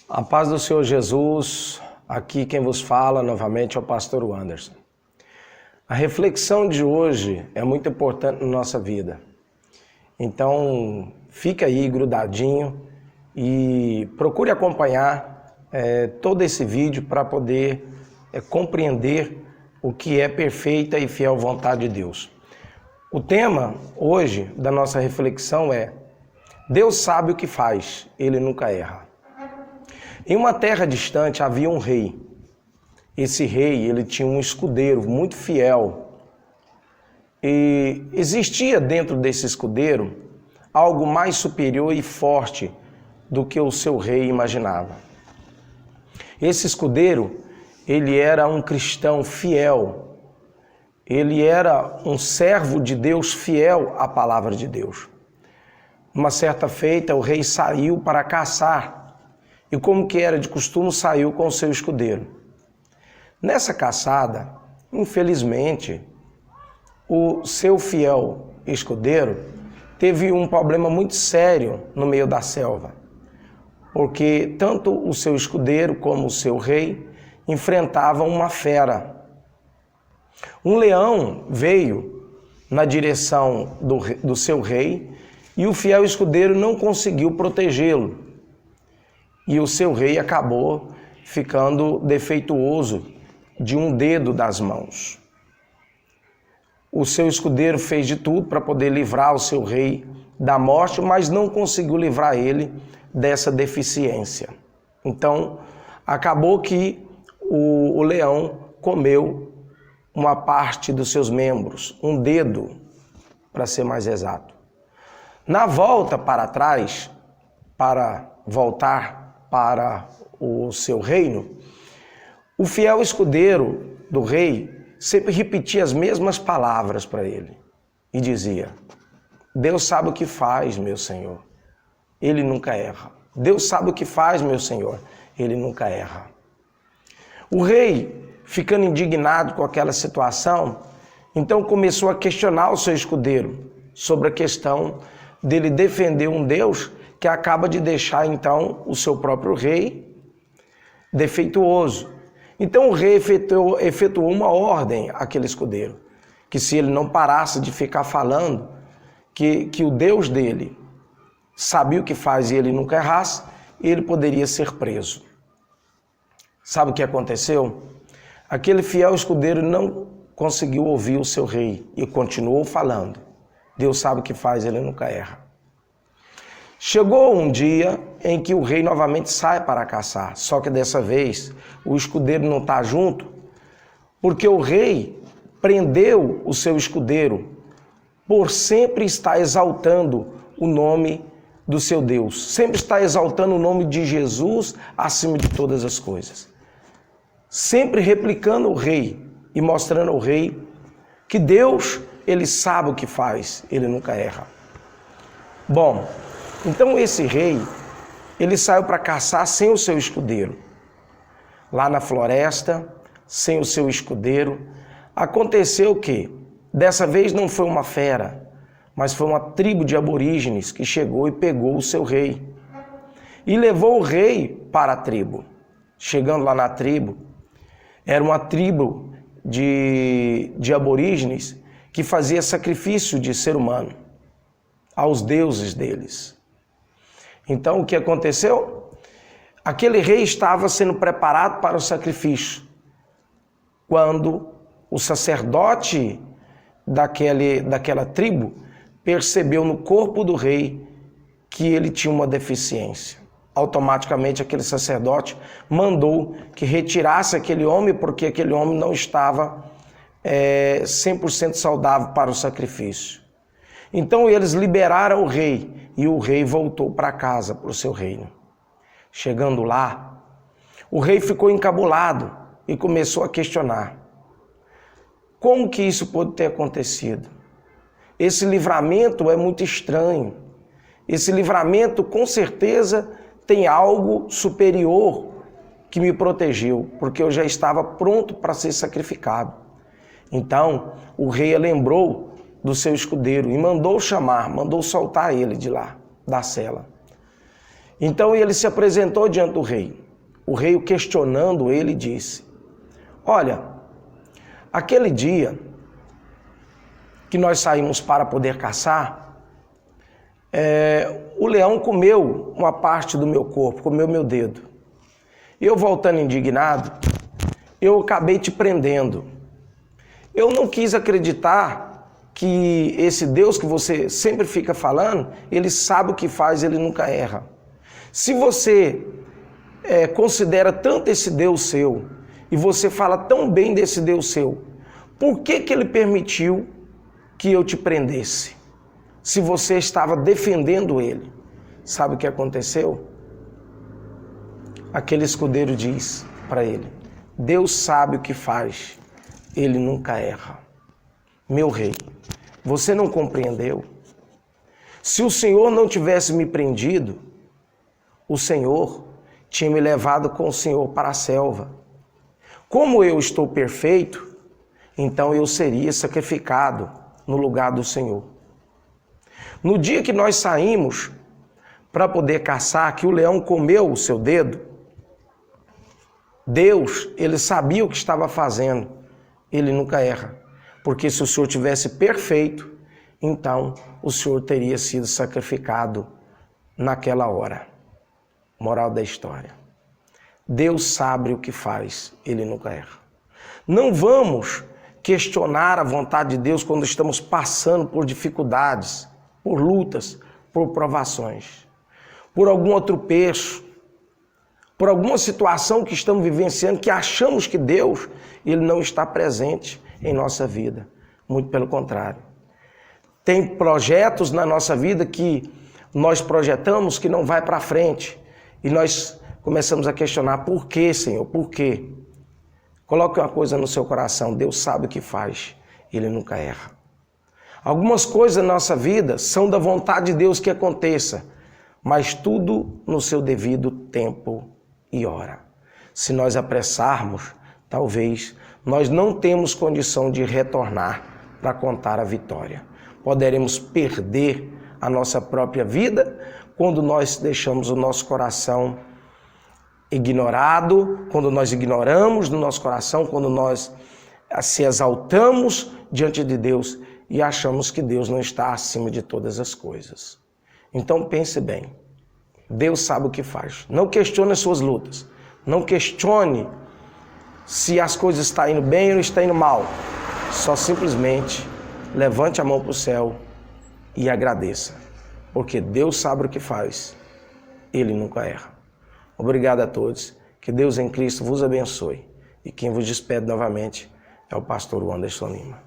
A paz do Senhor Jesus, aqui quem vos fala novamente é o pastor Anderson. A reflexão de hoje é muito importante na nossa vida. Então, fica aí grudadinho e procure acompanhar todo esse vídeo para poder compreender o que é perfeita e fiel vontade de Deus. O tema hoje da nossa reflexão é: Deus sabe o que faz, Ele nunca erra. Em uma terra distante havia um rei. Esse rei, ele tinha um escudeiro muito fiel. E existia dentro desse escudeiro algo mais superior e forte do que o seu rei imaginava. Esse escudeiro, ele era um cristão fiel. Ele era um servo de Deus fiel à palavra de Deus. Uma certa feita, o rei saiu para caçar. E como que era de costume, saiu com o seu escudeiro. Nessa caçada, infelizmente, o seu fiel escudeiro teve um problema muito sério no meio da selva. Porque tanto o seu escudeiro como o seu rei enfrentavam uma fera. Um leão veio na direção do seu rei e o fiel escudeiro não conseguiu protegê-lo. E o seu rei acabou ficando defeituoso de um dedo das mãos. O seu escudeiro fez de tudo para poder livrar o seu rei da morte, mas não conseguiu livrar ele dessa deficiência. Então, acabou que o leão comeu uma parte dos seus membros, um dedo, para ser mais exato. Na volta para trás, para voltar para o seu reino, o fiel escudeiro do rei sempre repetia as mesmas palavras para ele e dizia: Deus sabe o que faz, meu senhor, ele nunca erra. Deus sabe o que faz, meu senhor, ele nunca erra. O rei, ficando indignado com aquela situação, então começou a questionar o seu escudeiro sobre a questão dele defender um Deus que acaba de deixar, então, o seu próprio rei defeituoso. Então o rei efetuou uma ordem àquele escudeiro, que se ele não parasse de ficar falando que o Deus dele sabia o que faz e ele nunca errasse, ele poderia ser preso. Sabe o que aconteceu? Aquele fiel escudeiro não conseguiu ouvir o seu rei e continuou falando. Deus sabe o que faz, ele nunca erra. Chegou um dia em que o rei novamente sai para caçar, só que dessa vez o escudeiro não está junto, porque o rei prendeu o seu escudeiro por sempre estar exaltando o nome do seu Deus, sempre estar exaltando o nome de Jesus acima de todas as coisas, sempre replicando o rei e mostrando ao rei que Deus, ele sabe o que faz, ele nunca erra. Bom, então esse rei, ele saiu para caçar sem o seu escudeiro. Lá na floresta, sem o seu escudeiro, aconteceu que dessa vez não foi uma fera, mas foi uma tribo de aborígenes que chegou e pegou o seu rei. E levou o rei para a tribo. Chegando lá na tribo, era uma tribo de aborígenes que fazia sacrifício de ser humano aos deuses deles. Então, o que aconteceu? Aquele rei estava sendo preparado para o sacrifício, quando o sacerdote daquela tribo percebeu no corpo do rei que ele tinha uma deficiência. Automaticamente, aquele sacerdote mandou que retirasse aquele homem, porque aquele homem não estava 100% saudável para o sacrifício. Então eles liberaram o rei e o rei voltou para casa, para o seu reino. Chegando lá, o rei ficou encabulado e começou a questionar: como que isso pode ter acontecido? Esse livramento é muito estranho. Esse livramento com certeza tem algo superior que me protegeu, porque eu já estava pronto para ser sacrificado. Então o rei lembrou do seu escudeiro e mandou chamar, mandou soltar ele de lá, da cela. Então ele se apresentou diante do rei. O rei, questionando ele, disse: olha, aquele dia que nós saímos para poder caçar, o leão comeu uma parte do meu corpo, comeu meu dedo. Eu, voltando indignado, eu acabei te prendendo. Eu não quis acreditar que esse Deus que você sempre fica falando, ele sabe o que faz, ele nunca erra. Se você considera tanto esse Deus seu, e você fala tão bem desse Deus seu, por que que ele permitiu que eu te prendesse? Se você estava defendendo ele. Sabe o que aconteceu? Aquele escudeiro diz para ele: Deus sabe o que faz, ele nunca erra. Meu rei, você não compreendeu? Se o Senhor não tivesse me prendido, o Senhor tinha me levado com o Senhor para a selva. Como eu estou perfeito, então eu seria sacrificado no lugar do Senhor. No dia que nós saímos para poder caçar, que o leão comeu o seu dedo, Deus, ele sabia o que estava fazendo, ele nunca erra. Porque se o Senhor tivesse perfeito, então o Senhor teria sido sacrificado naquela hora. Moral da história: Deus sabe o que faz, ele nunca erra. Não vamos questionar a vontade de Deus quando estamos passando por dificuldades, por lutas, por provações, por algum tropeço, por alguma situação que estamos vivenciando que achamos que Deus, ele não está presente em nossa vida. Muito pelo contrário. Tem projetos na nossa vida que nós projetamos que não vai para frente. E nós começamos a questionar: por quê, Senhor? Por quê? Coloque uma coisa no seu coração: Deus sabe o que faz, ele nunca erra. Algumas coisas na nossa vida são da vontade de Deus que aconteça, mas tudo no seu devido tempo e hora. Se nós apressarmos, talvez nós não temos condição de retornar para contar a vitória. Poderemos perder a nossa própria vida quando nós deixamos o nosso coração ignorado, quando nós ignoramos no nosso coração, quando nós se exaltamos diante de Deus e achamos que Deus não está acima de todas as coisas. Então pense bem, Deus sabe o que faz. Não questione as suas lutas, não questione se as coisas estão indo bem ou estão indo mal. Só simplesmente levante a mão para o céu e agradeça, porque Deus sabe o que faz, ele nunca erra. Obrigado a todos, que Deus em Cristo vos abençoe, e quem vos despede novamente é o pastor Anderson Lima.